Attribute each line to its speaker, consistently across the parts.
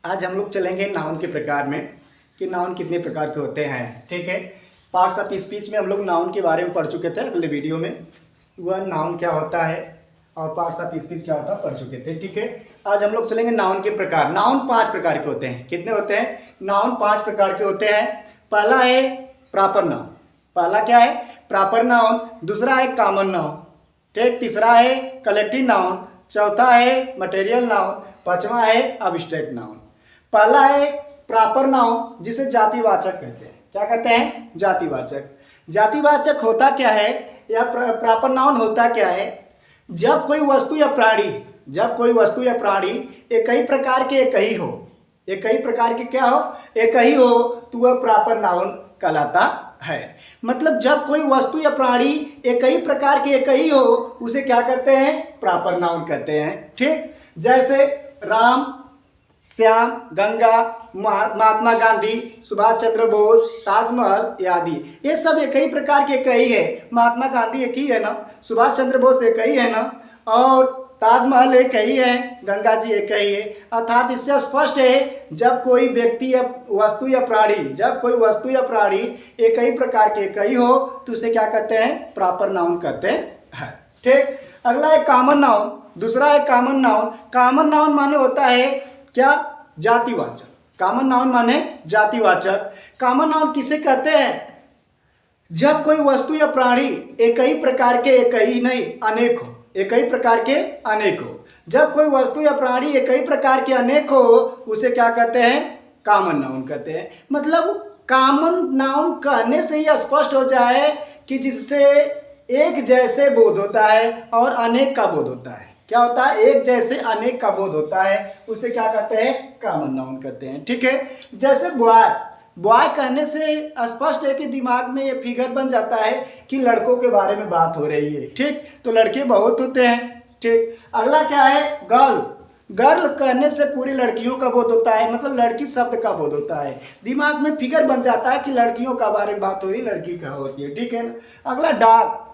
Speaker 1: आज हम लोग चलेंगे नाउन के प्रकार में कि नाउन कितने प्रकार के होते हैं। ठीक है, पार्ट्स ऑफ स्पीच में हम लोग नाउन के बारे में पढ़ चुके थे। अगले वीडियो में वह नाउन क्या होता है और पार्ट्स ऑफ स्पीच क्या होता है पढ़ चुके थे। ठीक है, आज हम लोग चलेंगे नाउन के प्रकार। नाउन 5 प्रकार के होते हैं। कितने होते हैं? नाउन 5 प्रकार के होते हैं। पहला है प्रॉपर नाउन। पहला क्या है? Proper noun. दूसरा है कॉमन नाउन। ठीक, तीसरा है कलेक्टिव नाउन। चौथा है मटेरियल नाउन। पांचवा है अब्स्ट्रैक्ट नाउन। पहला है प्रॉपर नाउन, जिसे जातिवाचक कहते हैं। क्या कहते हैं? जातिवाचक। जातिवाचक होता क्या है या प्रॉपर नाउन होता क्या है? जब कोई वस्तु या प्राणी एक ही प्रकार के एक ही हो, एक ही प्रकार के क्या हो? एक ही हो, तो वह प्रॉपर नाउन कहलाता है। मतलब जब कोई वस्तु या प्राणी एक ही प्रकार के एक ही हो, उसे क्या कहते हैं? प्रॉपर नाउन कहते हैं। ठीक, जैसे राम, श्याम, गंगा, महात्मा गांधी, सुभाष चंद्र बोस, ताजमहल आदि, ये सब एक ही प्रकार के एक ही है। महात्मा गांधी एक ही है ना, सुभाष चंद्र बोस एक ही है ना, और ताजमहल एक ही है, गंगा जी एक ही है। अर्थात इससे स्पष्ट है जब कोई व्यक्ति या वस्तु या प्राणी एक ही प्रकार के एक ही हो, तो उसे क्या कहते हैं? प्रॉपर नाउन कहते हैं। ठीक, अगला है कॉमन नाउन। दूसरा है कॉमन नाउन। कॉमन नाउन माने होता है क्या? जातिवाचक। कॉमन नाउन माने जातिवाचक। कॉमन नाउन किसे कहते हैं? जब कोई वस्तु या प्राणी एक ही प्रकार के एक ही नहीं अनेक हो, एक ही प्रकार के अनेक हो। जब कोई वस्तु या प्राणी एक ही प्रकार के अनेक हो, उसे क्या कहते हैं? कॉमन नाउन कहते हैं। मतलब कॉमन नाउन कहने से ही स्पष्ट हो जाए कि जिससे एक जैसे बोध होता है और अनेक का बोध होता है। क्या होता है? एक जैसे अनेक का बोध होता है, उसे क्या कहते हैं? कॉमन नाउन कहते हैं। ठीक है, जैसे बॉय कहने से स्पष्ट है कि दिमाग में ये फिगर बन जाता है कि लड़कों के बारे में बात हो रही है। ठीक, तो लड़के बहुत होते हैं। ठीक, अगला क्या है? गर्ल कहने से पूरी लड़कियों का बोध होता है, मतलब लड़की शब्द का बोध होता है। दिमाग में फिगर बन जाता है कि लड़कियों का बारे में बात हो रही, लड़की का होती है। ठीक है ना। अगला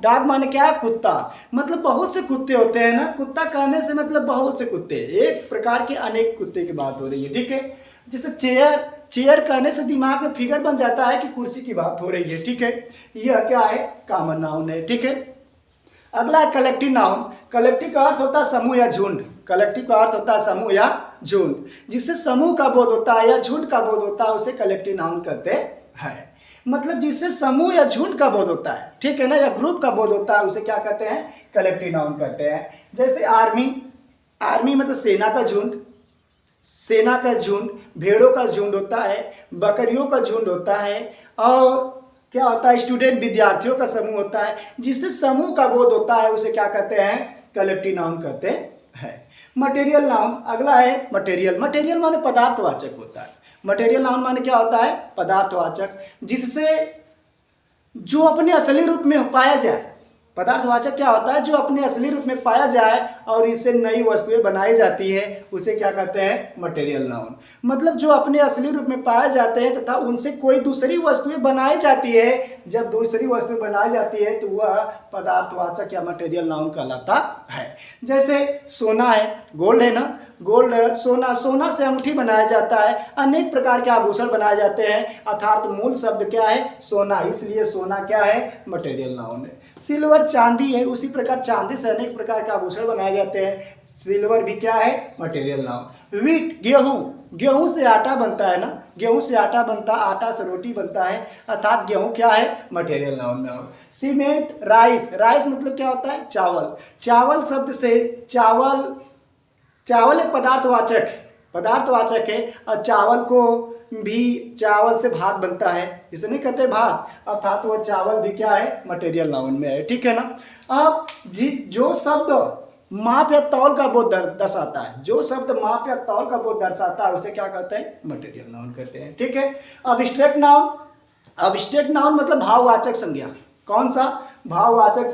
Speaker 1: डॉग माने क्या है? कुत्ता। मतलब बहुत से कुत्ते होते हैं ना, कुत्ता कहने से मतलब बहुत से कुत्ते, एक प्रकार के अनेक कुत्ते की बात हो रही है। ठीक है, जैसे चेयर कहने से दिमाग में फिगर बन जाता है कि कुर्सी की बात हो रही है। ठीक है, यह क्या है? कॉमन नाउन है। ठीक है, अगला है कलेक्टिव नाउन। कलेक्टिव का अर्थ होता है समूह या झुंड। कलेक्टिव का अर्थ होता है समूह या झुंड। जिससे समूह का बोध होता है या झुंड का बोध होता है, उसे कलेक्टिव नाउन कहते हैं। मतलब जिससे समूह या झुंड का बोध होता है, ठीक है ना, या ग्रुप का बोध होता है, उसे क्या कहते हैं? कलेक्टिव नाउन कहते हैं। जैसे आर्मी मतलब सेना का झुंड, भेड़ों का झुंड होता है, बकरियों का झुंड होता है, और क्या होता है? स्टूडेंट, विद्यार्थियों का समूह होता है। जिससे समूह का बोध होता है, उसे क्या कहते हैं? कलेक्टिव नाउन कहते हैं। मटेरियल नाउन अगला है। मटेरियल माने पदार्थवाचक होता है। मटेरियल नाउन माने क्या होता है? पदार्थवाचक, जिससे जो अपने असली रूप में पाया जाए। पदार्थवाचक क्या होता है? जो अपने असली रूप में पाया जाए और इससे नई वस्तुएं बनाई जाती है, उसे क्या कहते हैं? Material noun. मतलब जो अपने असली रूप में पाए जाते हैं तथा उनसे कोई दूसरी वस्तुएं बनाई जाती है। जब दूसरी वस्तुएं बनाई जाती है तो वह पदार्थवाचक या मटेरियल नाउन कहलाता है। जैसे सोना है, गोल्ड है ना, सोना से अंगूठी बनाया जाता है, अनेक प्रकार के आभूषण बनाए जाते हैं। अर्थात मूल शब्द क्या है? सोना, इसलिए सोना क्या है? मटेरियल नाउन है। सिल्वर चांदी है, उसी प्रकार चांदी से अनेक प्रकार के आभूषण बनाए जाते हैं। सिल्वर भी क्या है? Material noun. व्हीट गेहूं से आटा बनता है ना, गेहूं से आटा बनता, आटा से रोटी बनता है, अर्थात गेहूं क्या है? Material noun. सीमेंट, राइस मतलब क्या होता है? चावल शब्द से चावल एक पदार्थवाचक है, और चावल से भात बनता है, जिसे नहीं कहते भात, अर्थात वह चावल भी क्या है? मटेरियल नाउन में है। ठीक है ना। अब जो शब्द माप या तौल का बोध दर्शाता है, उसे क्या कहते हैं? मटेरियल नाउन कहते हैं। ठीक है, अब्स्ट्रैक्ट नाउन मतलब भाववाचक संज्ञा। कौन सा? भाववाचक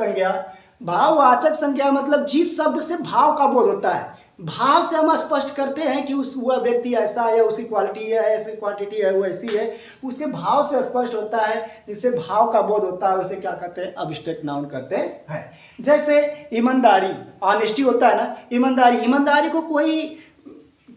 Speaker 1: संज्ञा मतलब जिस शब्द से भाव का बोध होता है, भाव से हम स्पष्ट करते हैं कि वह व्यक्ति ऐसा है, उसकी क्वालिटी है, ऐसी क्वांटिटी है, वो ऐसी है, उसके भाव से स्पष्ट होता है, जिससे भाव का बोध होता है, उसे क्या कहते हैं? अब्स्ट्रैक्ट नाउन कहते हैं। जैसे ईमानदारी, ऑनेस्टी होता है ना, ईमानदारी को कोई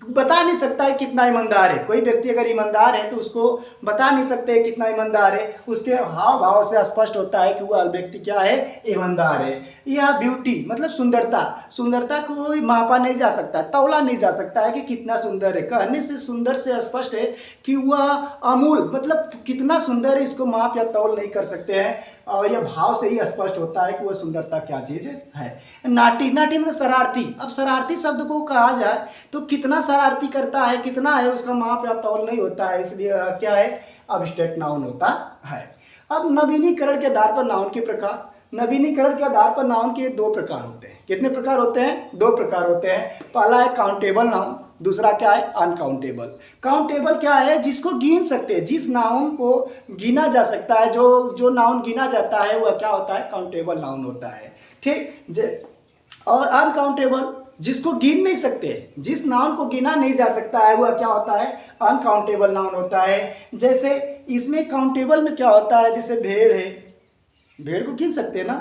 Speaker 1: बता नहीं सकता है कितना ईमानदार है। कोई व्यक्ति अगर ईमानदार है तो उसको बता नहीं सकते कितना ईमानदार है, उसके हाव भाव से स्पष्ट होता है कि वह व्यक्ति क्या है, ईमानदार है। यह ब्यूटी मतलब सुंदरता, सुंदरता को कोई मापा नहीं जा सकता, तौला नहीं जा सकता है कि कितना सुंदर है। कहने से सुंदर से स्पष्ट है कि वह अमूल मतलब कितना सुंदर है, इसको माप या तौल नहीं कर सकते हैं। और यह भाव से ही स्पष्ट होता है कि वह सुंदरता क्या चीज़ है। नाटी, नाटी मतलब शरारती। अब शरारती शब्द को कहा जाए तो कितना शरारती करता है, कितना है, उसका माप या तौल नहीं होता है, इसलिए क्या है, अब्स्ट्रैक्ट नाउन होता है। अब नवीनीकरण के आधार पर नाउन के प्रकार, नवीनीकरण के आधार पर नाउन के दो प्रकार होते हैं। कितने प्रकार होते हैं? दो प्रकार होते हैं। पहला है काउंटेबल नाउन, दूसरा क्या है, अनकाउंटेबल। काउंटेबल क्या है, जिसको गिन सकते हैं, जिस नाउन को गिना जा सकता है, जो नाउन गिना जाता है वह क्या होता है, काउंटेबल नाउन होता है। ठीक। और अनकाउंटेबल जिसको गिन नहीं सकते, जिस नाउन को गिना नहीं जा सकता है वह क्या होता है, अनकाउंटेबल नाउन होता है। जैसे इसमें काउंटेबल में क्या होता है, जैसे भेड़ है, भेड़ को गिन सकते हैं ना,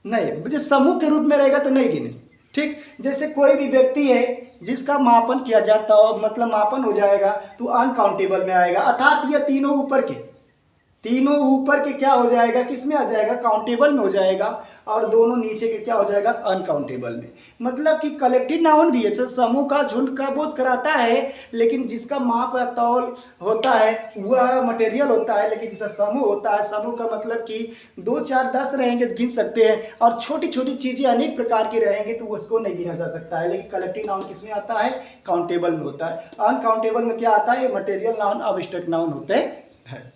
Speaker 1: नहीं, जो समूह के रूप में रहेगा तो नहीं गिने। ठीक। जैसे कोई भी व्यक्ति है जिसका मापन किया जाता हो, मतलब मापन हो जाएगा तो अनकाउंटेबल में आएगा, अर्थात ये तीनों ऊपर के, तीनों ऊपर के क्या हो जाएगा, किस में आ जाएगा, काउंटेबल में हो जाएगा, और दोनों नीचे के क्या हो जाएगा, अनकाउंटेबल में। मतलब कि कलेक्टिव नाउन भी ऐसे समूह का, झुंड का बोध कराता है, लेकिन जिसका माप या तौल होता है वह मटेरियल होता है। लेकिन जिसका समूह होता है, समूह का मतलब कि 2 4 10 रहेंगे गिन सकते हैं, और छोटी छोटी चीज़ें अनेक प्रकार की रहेंगी तो उसको नहीं गिना जा सकता है। लेकिन कलेक्टिव नाउन किस में आता है, काउंटेबल में होता है। अनकाउंटेबल में क्या आता है, मटेरियल नाउन, अब्स्ट्रैक्ट नाउन होते हैं।